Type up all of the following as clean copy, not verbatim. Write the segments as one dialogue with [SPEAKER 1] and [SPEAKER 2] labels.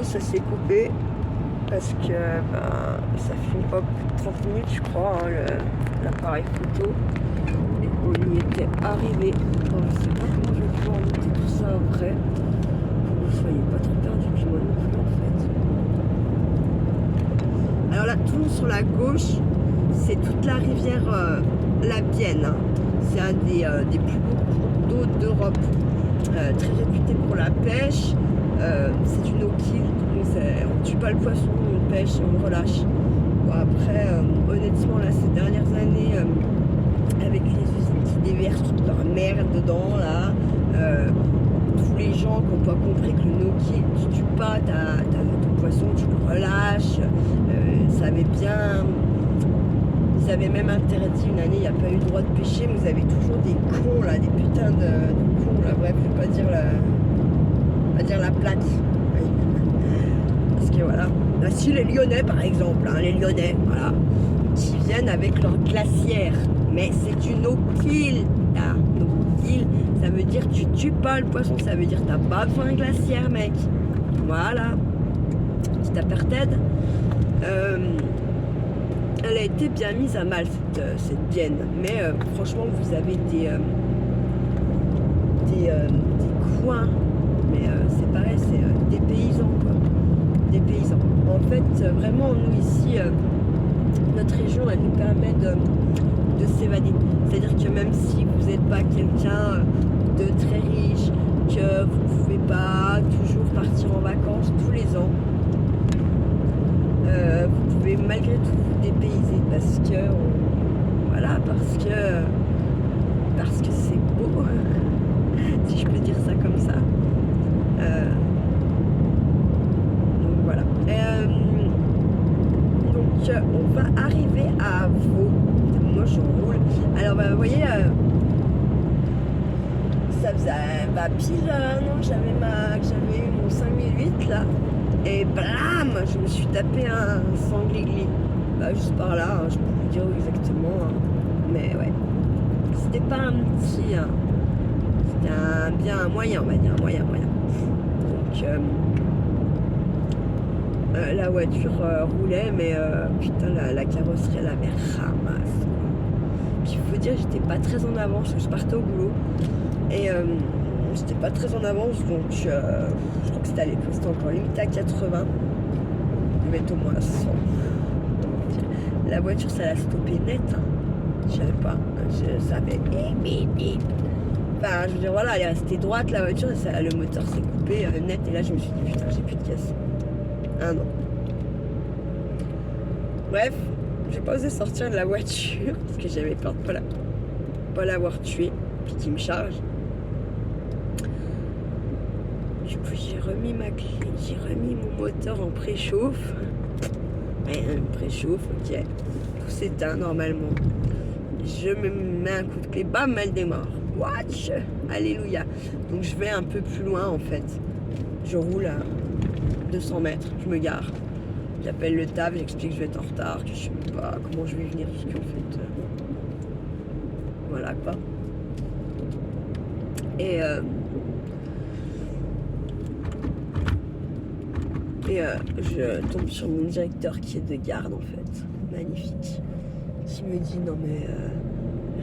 [SPEAKER 1] ça s'est coupé parce que ça fait pas plus de 30 minutes, je crois, hein, l'appareil photo. Et on y était arrivé. Bon, je sais pas comment je vais pouvoir monter tout ça après. Pour que vous soyez pas trop perdus, puis moi non plus en fait. Alors là, tout sur la gauche, c'est toute la rivière la Bienne. Hein. C'est un des plus beaux cours d'eau d'Europe. Très réputé pour la pêche. C'est une eau qui on tue pas le poisson, on pêche et on le relâche. Bon, après, honnêtement, là, ces dernières années, avec les usines qui déversent toute leur merde dedans, là, tous les gens qui n'ont pas compris que le no-kill, tu tues pas ton poisson, tu le relâches. Ils avaient même interdit une année, il n'y a pas eu le droit de pêcher, mais vous avez toujours des cons là, des putains de cons là, bref, je vais pas dire la plaque. Parce que voilà. Là, si les Lyonnais par exemple, hein, les Lyonnais, voilà, qui viennent avec leur glacière, mais c'est une no-kill, là. No-kill, ça veut dire que tu tues pas le poisson, ça veut dire que t'as pas besoin de glacière, mec. Voilà. Petit apartheid. Elle a été bien mise à mal cette Bienne, mais franchement vous avez des coins, mais c'est pareil, c'est des paysans quoi, des paysans. En fait, vraiment nous ici, notre région, elle nous permet de s'évader. C'est-à-dire que même si vous n'êtes pas quelqu'un de très riche, que vous ne pouvez pas toujours partir en vacances tous les ans, vous pouvez malgré tout vous dépayser parce que c'est beau, si je peux dire ça comme ça. Donc voilà. Donc on va arriver à Vaud. Moi je roule. Alors vous voyez, ça faisait pile un an que j'avais eu mon 5008 là. Et blam, je me suis tapé un sanglier. Juste par là, je peux vous dire exactement. Hein. Mais ouais, c'était pas un petit. Hein. C'était bien un moyen, on va dire, un moyen. Donc, la voiture roulait, mais putain, la carrosserie, elle avait ramasse. Puis il faut dire, j'étais pas très en avance, je partais au boulot. Et j'étais pas très en avance, donc je crois que c'était à l'époque, c'était encore limité à 80. Je devais être au moins à 100. La voiture, ça l'a stoppé net. Hein. Je savais pas. Je savais. Enfin, je veux dire, voilà, elle est restée droite, la voiture, et le moteur s'est coupé net. Et là, je me suis dit, putain, j'ai plus de caisse. Ah non. Bref, j'ai pas osé sortir de la voiture parce que j'avais peur de pas l'avoir tué, puis qu'il me charge. Du coup, j'ai remis ma clé, j'ai remis mon moteur en préchauffe. Ouais, préchauffe, ok. Tout s'éteint normalement. Je me mets un coup de clé, bam, elle démarre. Watch, alléluia. Donc je vais un peu plus loin en fait. Je roule à 200 mètres, je me gare. J'appelle le taf, j'explique que je vais être en retard, que je sais pas comment je vais venir, parce qu'en fait, voilà quoi. Et je tombe sur mon directeur qui est de garde en fait, magnifique, qui me dit non mais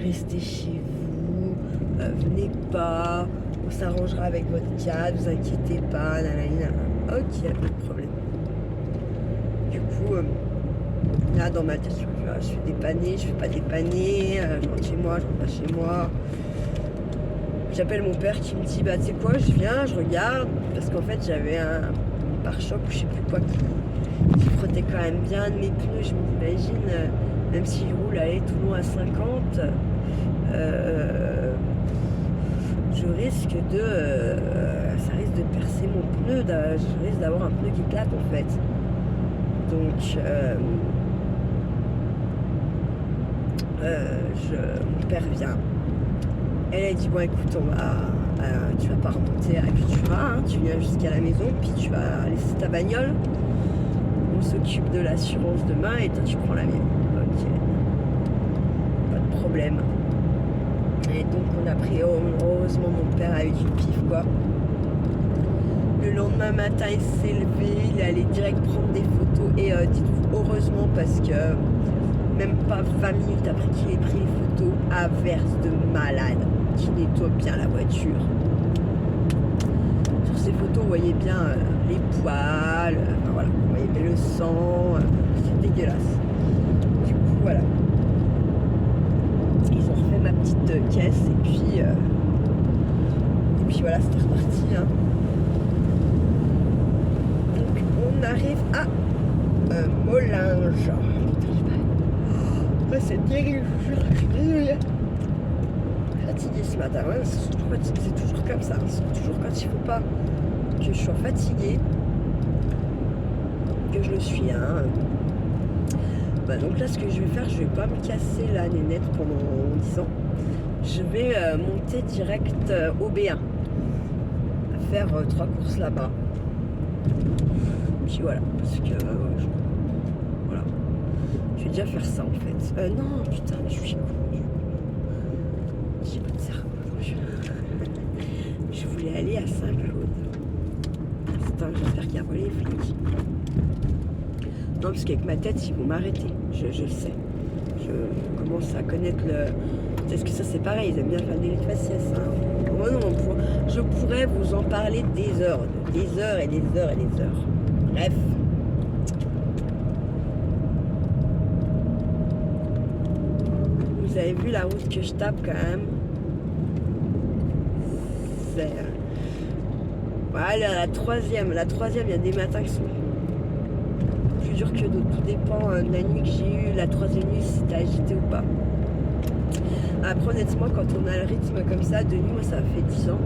[SPEAKER 1] restez chez vous, venez pas, on s'arrangera avec votre cadre, vous inquiétez pas, nanana. Ok, pas de problème. Du coup, là dans ma tête, je fais dépanner, je fais pas dépanner, je rentre chez moi, je rentre pas chez moi. J'appelle mon père qui me dit bah tu sais quoi, je viens, je regarde, parce qu'en fait j'avais un pare-choc ou je sais plus quoi qui frottait quand même bien de mes pneus. Je m'imagine, même s'il roule à Toulon à 50, je risque ça risque de percer mon pneu, je risque d'avoir un pneu qui éclate en fait. Donc mon père vient. Elle a dit bon écoute, tu vas pas remonter à Cultura, hein, tu viens jusqu'à la maison, puis tu vas laisser ta bagnole. On s'occupe de l'assurance demain et toi tu prends la mienne. Ok. Pas de problème. Et donc on a pris, heureusement mon père a eu du pif quoi. Le lendemain matin, il s'est levé, il est allé direct prendre des photos. Et dites-vous heureusement parce que même pas 20 minutes après qu'il ait pris les photos, averse de malade qui nettoie bien la voiture. Sur ces photos, vous voyez bien les poils, enfin voilà, vous voyez bien le sang, c'est dégueulasse. Du coup, voilà. Ils ont refait ma petite caisse et puis voilà, c'était reparti. Hein. Donc on arrive à Molinges. Oh, c'est terrible, je suis désolée. Fatiguée ce matin, ouais, c'est toujours comme ça. C'est toujours quand il faut pas que je sois fatiguée que je le suis. Hein. Bah, donc là, ce que je vais faire, je vais pas me casser la nénette pendant 10 ans. Je vais monter direct au B1, faire 3 courses là-bas. Puis voilà, parce que voilà, je vais déjà faire ça en fait. Non, putain, mais je suis con. J'ai pas de cerveau. Je voulais aller à Saint-Claude. J'espère qu'il y a pas les flics. Non, parce qu'avec ma tête, ils vont m'arrêter. Je le sais. Je commence à connaître le. Est-ce que ça c'est pareil, ils aiment bien faire des faciès. Hein. Oh non, je pourrais vous en parler des heures et des heures et des heures. Bref. Vous avez vu la route que je tape quand même. C'est. Voilà, la troisième, il y a des matins qui sont plus durs que d'autres. Tout dépend de la nuit que j'ai eue, la troisième nuit, si c'était agité ou pas. Après, honnêtement, quand on a le rythme comme ça, de nuit, moi, ça fait 10 ans.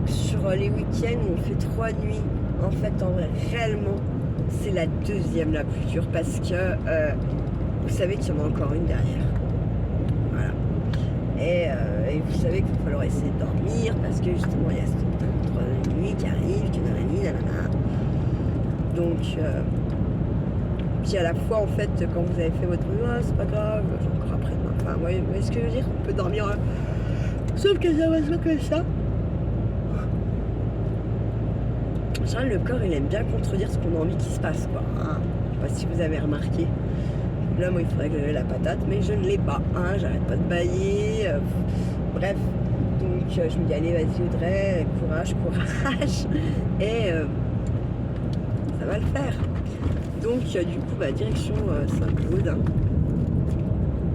[SPEAKER 1] Sur les week-ends où on fait 3 nuits, en fait, en vrai, réellement, c'est la deuxième la plus dure parce que vous savez qu'il y en a encore une derrière. Voilà. Et vous savez qu'il va falloir essayer de dormir parce que justement, il y a cette troisième nuit qui arrive, qui nanana. Donc, puis à la fois, en fait, quand vous avez fait votre nuit, c'est pas grave, j'ai encore après-demain. Enfin, vous voyez ce que je veux dire? On peut dormir, sauf que ça va se comme ça. En général, le corps, il aime bien contredire ce qu'on a envie qu'il se passe, quoi. Hein. Je sais pas si vous avez remarqué. Là, moi, il faudrait que j'aie la patate, mais je ne l'ai pas. Hein. J'arrête pas de bailler. Bref. Donc, je me dis, allez, vas-y, Audrey, courage. Et ça va le faire. Donc, du coup, direction Saint-Claude. Hein.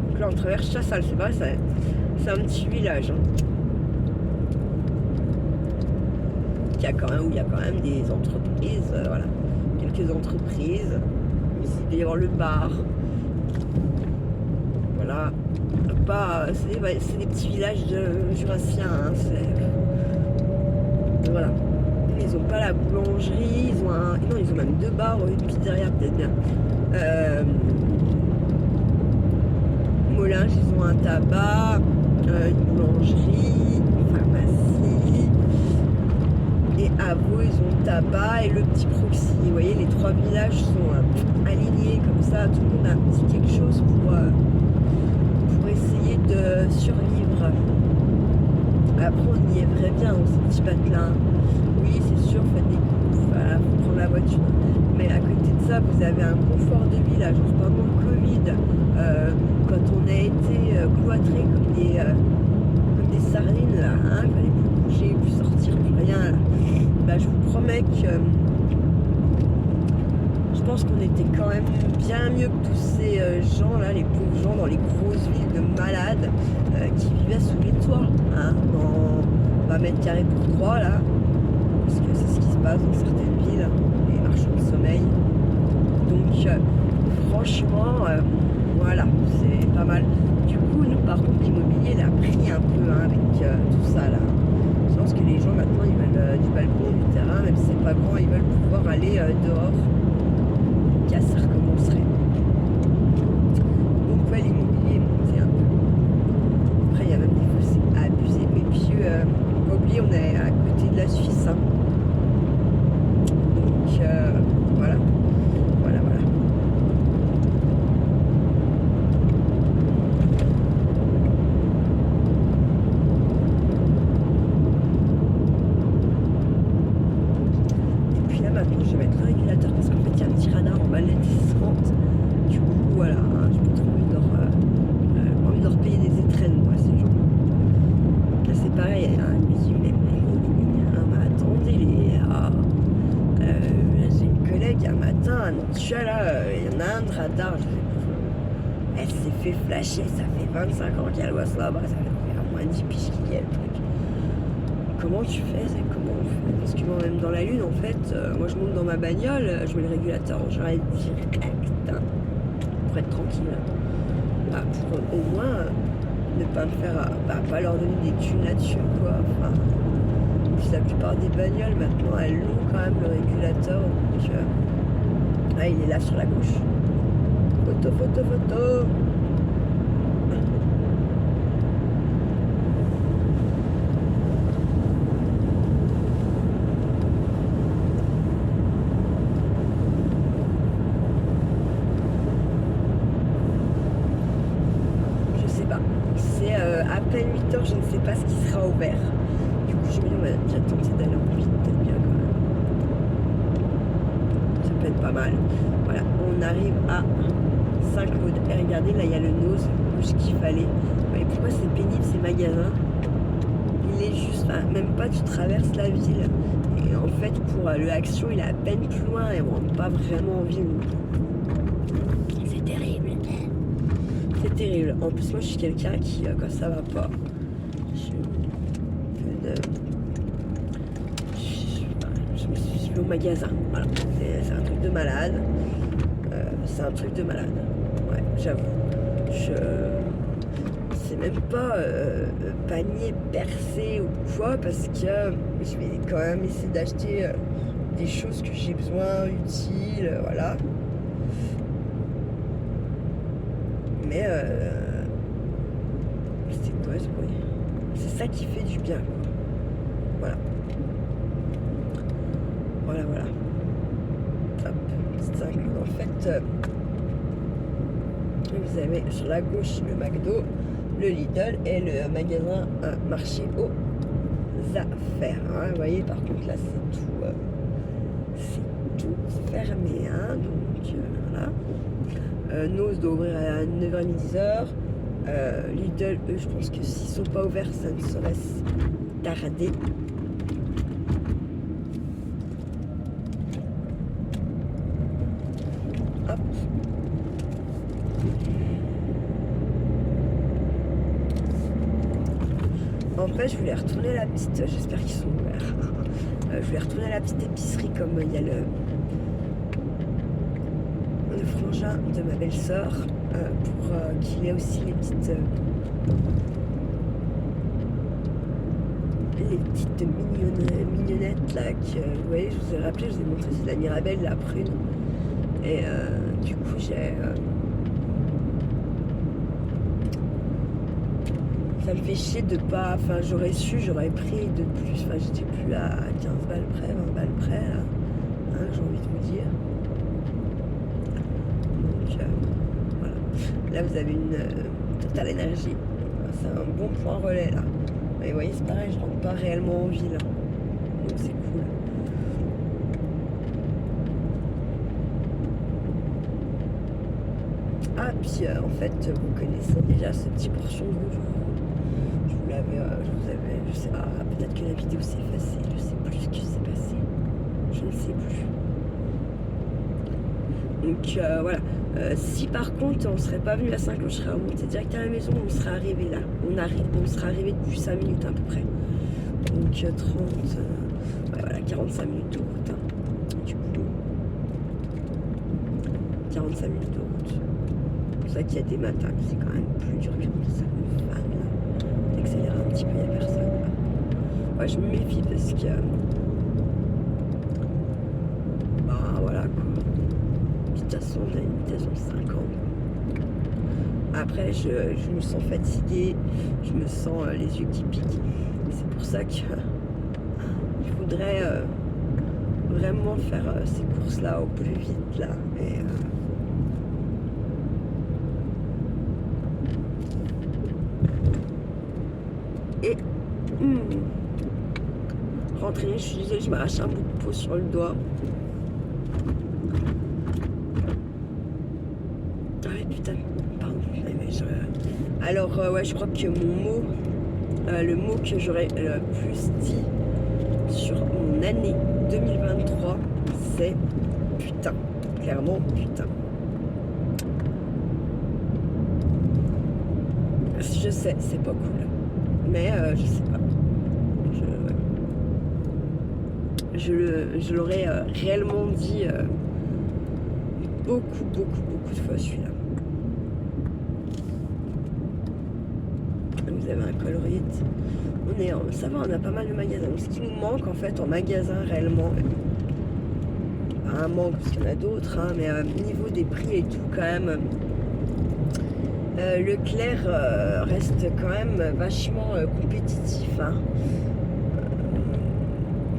[SPEAKER 1] Donc là, on traverse Chassagne. C'est pas ça. C'est un petit village. Hein. Où il y a quand même des entreprises, voilà, quelques entreprises. Ici, il y avoir le bar. Voilà. C'est des petits villages jurassiens. Hein, voilà. Ils n'ont pas la boulangerie, ils ont même 2 bars, une pizzeria peut-être bien. Molinges, ils ont un tabac, une boulangerie, une pharmacie. Et à Vaux, ils ont le tabac et le petit proxy. Vous voyez, les 3 villages sont alignés comme ça. Tout le monde a un petit quelque chose pour essayer de survivre. Après, on y est vrai bien dans ces petits patelins. Oui, c'est sûr, faites des courses, voilà, faut prendre la voiture. Mais à côté de ça, vous avez un confort de vie. Là, genre pendant le Covid, quand on a été cloîtrés comme des sardines, là, hein, il fallait plus bouger, plus sortir, plus rien. Là. Je vous promets que je pense qu'on était quand même bien mieux que tous ces gens-là, les pauvres gens dans les grosses villes de malades qui vivaient sous les toits, hein, dans 20 mètres carrés pour 3 là. Parce que c'est ce qui se passe dans certaines villes, les marchands de sommeil. Donc, franchement, voilà, c'est pas mal. Du coup, nous, par contre, l'immobilier, il a pris un peu hein, avec tout ça, là. Je pense que les gens, maintenant, ils veulent du balcon, du terrain, même si c'est pas grand, ils veulent pouvoir aller dehors. Car ça recommencerait. Donc, ouais, l'immobilier est monté un peu. Après, il y a même des fossés abusés. Mais puis, pas oublier, on est à côté de la Suisse. Hein. Donc, voilà. maintenant je vais mettre le régulateur parce qu'en fait il y a un petit radar en bas de la descente. Du coup voilà, hein, j'ai pas trop envie de leur payer des étrennes moi ces gens. Là c'est pareil, hein, je me dis mais attendez les j'ai une collègue un matin à Nantua là, il y en a un de radar, elle s'est fait flasher, ça fait 25 ans qu'elle bosse là-bas, ça fait au moins 10 piges qu'il y a le truc. Comment tu fais? Comment on fait? Parce que moi, même dans la lune, en fait, moi je monte dans ma bagnole, je mets le régulateur, j'arrête direct, hein, pour être tranquille. Bah, pour au moins ne pas me faire, pas leur donner des thunes là-dessus, quoi. Enfin, puis la plupart des bagnoles, maintenant, elles ont quand même le régulateur, donc ah, il est là sur la gauche. Photo, photo, photo. C'est à peine 8 heures, je ne sais pas ce qui sera ouvert. Du coup, je me dis, on va déjà tenter d'aller en 8, peut-être bien quand même. Ça peut être pas mal. Voilà, on arrive à Saint-Claude. Et regardez, là, il y a le nose, ce qu'il fallait. Et pourquoi c'est pénible, ces magasins? Il est juste, enfin, même pas, tu traverses la ville. Et en fait, pour le Action, il est à peine plus loin et on rentre pas vraiment en ville. C'est terrible. C'est terrible. En plus, moi, je suis quelqu'un qui, quand ça va pas, je me suis au magasin. Voilà. C'est un truc de malade. C'est un truc de malade. Ouais, j'avoue. C'est même pas panier percé ou quoi, parce que je vais quand même essayer d'acheter des choses que j'ai besoin, utiles, voilà. Mais c'est quoi ce bruit? C'est ça qui fait du bien, quoi. Voilà. Voilà. Hop, en fait, vous avez sur la gauche le McDo, le Lidl et le magasin marché aux affaires. Hein. Vous voyez, par contre, là, c'est tout fermé. Hein, donc, voilà. Nose doit ouvrir à 9h30, 10h. Lidl, eux, je pense que s'ils sont pas ouverts, ça ne saurait tarder. Hop. En fait, je voulais retourner à la petite... J'espère qu'ils sont ouverts. Je voulais retourner à la petite épicerie comme il y a le frangin de ma belle-sœur pour qu'il ait aussi les petites mignonnettes là que vous voyez, je vous ai rappelé, je vous ai montré, c'est de la Mirabelle, de la prune et du coup j'ai ça me fait chier de pas, enfin j'aurais su, j'aurais pris de plus, enfin j'étais plus à 15 balles près, 20 balles près là, hein, j'ai envie de vous dire. Voilà. Là vous avez une Total Énergie. C'est un bon point relais là. Et vous voyez c'est pareil, je rentre pas réellement en ville. Donc c'est cool. Ah puis en fait vous connaissez déjà ce petit portion de vous. Je sais pas, peut-être que la vidéo s'est effacée, je sais plus ce qui s'est passé. Je ne sais plus. Donc voilà. Si par contre on serait pas venu à 5, on serait remonté direct à la maison, on serait arrivé là. On serait arrivé depuis 5 minutes à peu près. Donc 30, ouais, voilà, 45 minutes de route. Hein. Du coup, 45 minutes de route. C'est pour ça qu'il y a des matins, c'est quand même plus dur que ça. D'accélérer un petit peu, il n'y a personne. Ouais, je me méfie parce que. Bah voilà quoi. De toute façon, j'ai une vitesse de 50. Après, je me sens fatiguée, je me sens les yeux qui piquent. C'est pour ça que je voudrais vraiment faire ces courses-là au plus vite là. Et rentrer, je suis désolée, je m'arrache un bout de peau sur le doigt. Ah ouais, putain, pardon. Alors, ouais, je crois que mon mot, le mot que j'aurais le plus dit sur mon année 2023, c'est putain. Clairement, putain. Je sais, c'est pas cool. Mais je sais pas. Je l'aurais réellement dit beaucoup de fois celui-là. Vous avez un colorite. Ça va, on a pas mal de magasins. Donc, ce qui nous manque en fait en magasin réellement, un manque parce qu'il y en a d'autres, hein, mais niveau des prix et tout quand même, Leclerc reste quand même vachement compétitif, hein,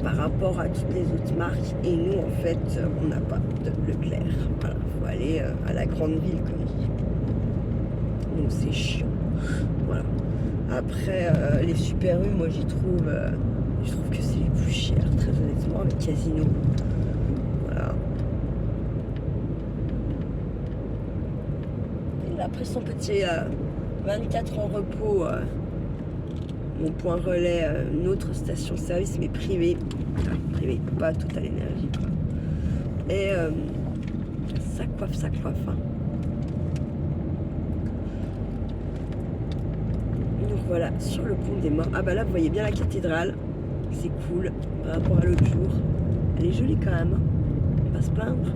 [SPEAKER 1] par rapport à toutes les autres marques. Et nous en fait, on n'a pas de Leclerc. Voilà, faut aller à la grande ville comme dit. Donc c'est chiant. Voilà. Après, les Super U, moi je trouve que c'est les plus chers, très honnêtement, avec Casino. Voilà. Et après son petit 24 en repos, mon point relais, une autre station-service, mais privée. Privée, pas Total Énergie. Et ça coiffe, hein. Voilà, sur le pont des Morts. Ah bah là, vous voyez bien la cathédrale. C'est cool par rapport à l'autre jour. Elle est jolie quand même. On va se plaindre.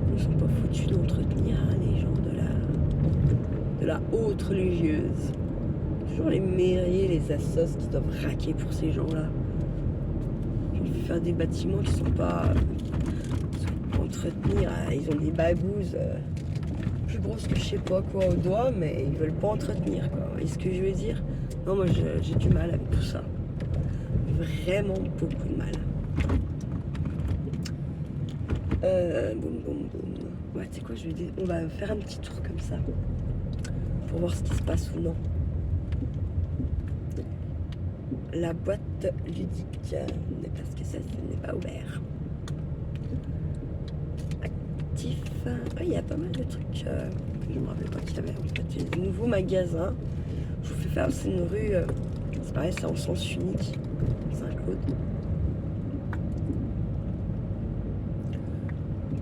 [SPEAKER 1] Ils ne sont pas foutus d'entretenir les gens de la haute religieuse. Toujours les mairies, les assos qui doivent raquer pour ces gens-là. Ils vont faire des bâtiments qui ne sont pas entretenir. Ils ont des bagouses. Plus grosse que je sais pas quoi au doigt, mais ils veulent pas entretenir quoi. Vous voyez ce que je veux dire? Non, moi j'ai du mal avec tout ça. Vraiment beaucoup de mal. Boum. Ouais, tu sais quoi, on va faire un petit tour comme ça pour voir ce qui se passe ou non. La boîte ludique, parce que ça n'est pas ouvert. Il y a pas mal de trucs que je me rappelle pas qu'il y avait. En fait, il y a des nouveaux magasins. Je vous fais faire aussi une rue. C'est pareil, c'est en sens unique. Saint-Claude.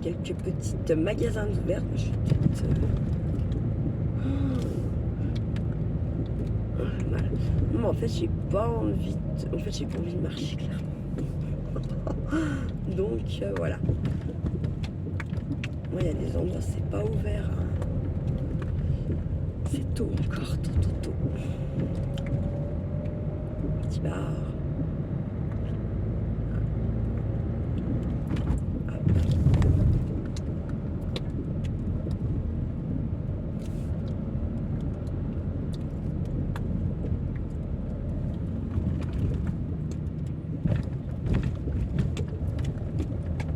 [SPEAKER 1] Quelques petites magasins ouverts. Je suis toute. Mal. Non, mais en fait, j'ai pas envie de marcher clairement. Donc voilà. Moi, il y a des endroits, c'est pas ouvert. Hein. C'est tôt encore, tôt. Petit bar. Hop.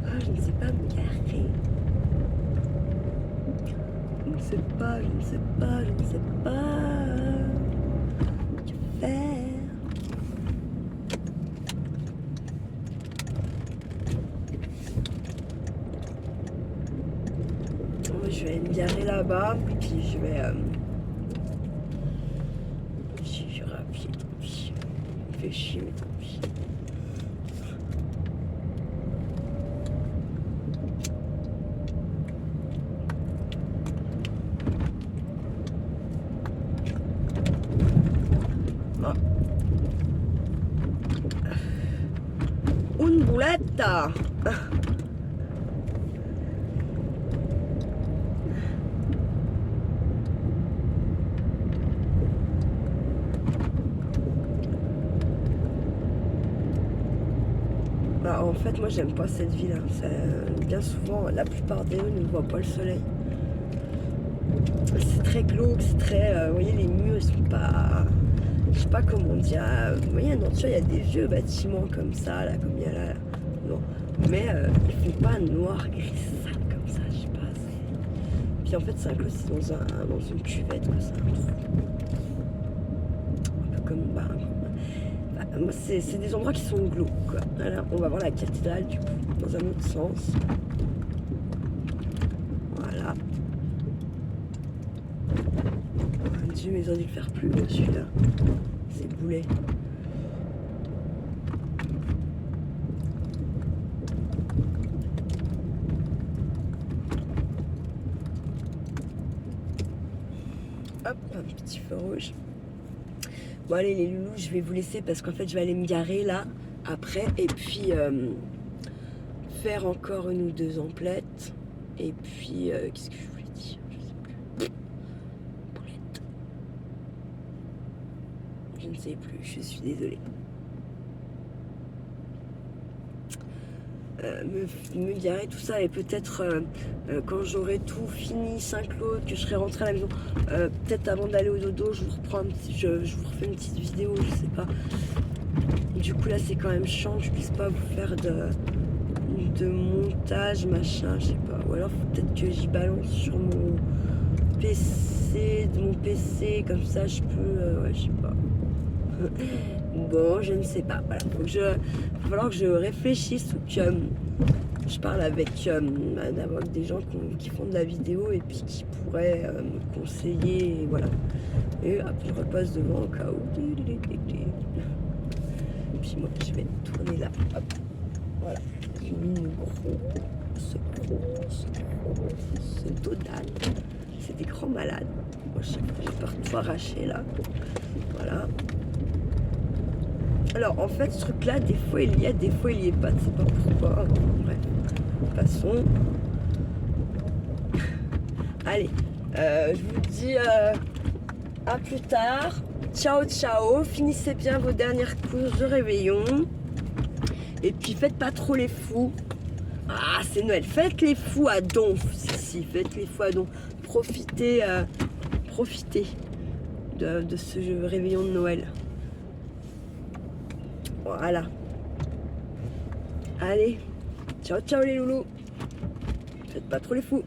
[SPEAKER 1] Ah, je ne sais pas me garer. Je ne sais pas. Que faire? Je vais me garer là-bas, puis je vais à pied, tant pis. Ça me fait chier, mais tant pis. Une boulette. Bah, en fait, moi, j'aime pas cette ville. Hein. Bien souvent, la plupart des rues ne voient pas le soleil. C'est très glauque, c'est très... vous voyez, les murs, ils sont pas... Je sais pas comment dire. Vous voyez, dans il y a des vieux bâtiments comme ça, là, comme il y a là. Non. Mais ils font pas noir, gris, sale comme ça, je sais pas. Puis en fait, Saint-Claude, c'est dans une cuvette, quoi. C'est un truc. Un peu comme... Moi, c'est des endroits qui sont glauques, quoi. Voilà, on va voir la cathédrale, du coup, dans un autre sens. Voilà. Oh, Dieu, mais ils ont dû le faire plus haut, celui-là. C'est boulet. Hop, un petit feu rouge. Bon allez les loulous, je vais vous laisser parce qu'en fait je vais aller me garer là après et puis faire encore une ou deux emplettes. Et puis qu'est-ce que je voulais dire? Je sais plus. Boulette. Je ne sais plus, je suis désolée. Me garer tout ça et peut-être quand j'aurai tout fini Saint-Claude, que je serai rentrée à la maison, peut-être avant d'aller au dodo, je vous reprends je vous refais une petite vidéo, je sais pas. Du coup là c'est quand même chiant que je puisse pas vous faire de montage machin, je sais pas. Ou alors faut peut-être que j'y balance sur mon PC, de mon PC, comme ça je peux, ouais je sais pas. Bon, je ne sais pas. Voilà, il va falloir que je réfléchisse ou que je parle avec des gens qui font de la vidéo et puis qui pourraient me conseiller. Et voilà. Et après, je repasse devant au cas où. Et puis moi, je vais tourner là. Hop. Voilà. J'ai mis ce Dodal. C'est des grands malades. Moi, je sais pas, j'ai peur de tout arracher là. Voilà. Alors en fait ce truc là des fois il y a, des fois il y est pas, je sais pas pourquoi. Bref, passons. Allez, je vous dis à plus tard. Ciao ciao, finissez bien vos dernières courses de réveillon. Et puis faites pas trop les fous. Ah c'est Noël, faites les fous à donf. Si, faites les fous à donf. Profitez, profitez de ce réveillon de Noël. Voilà. Allez, ciao ciao les loulous. Faites pas trop les fous.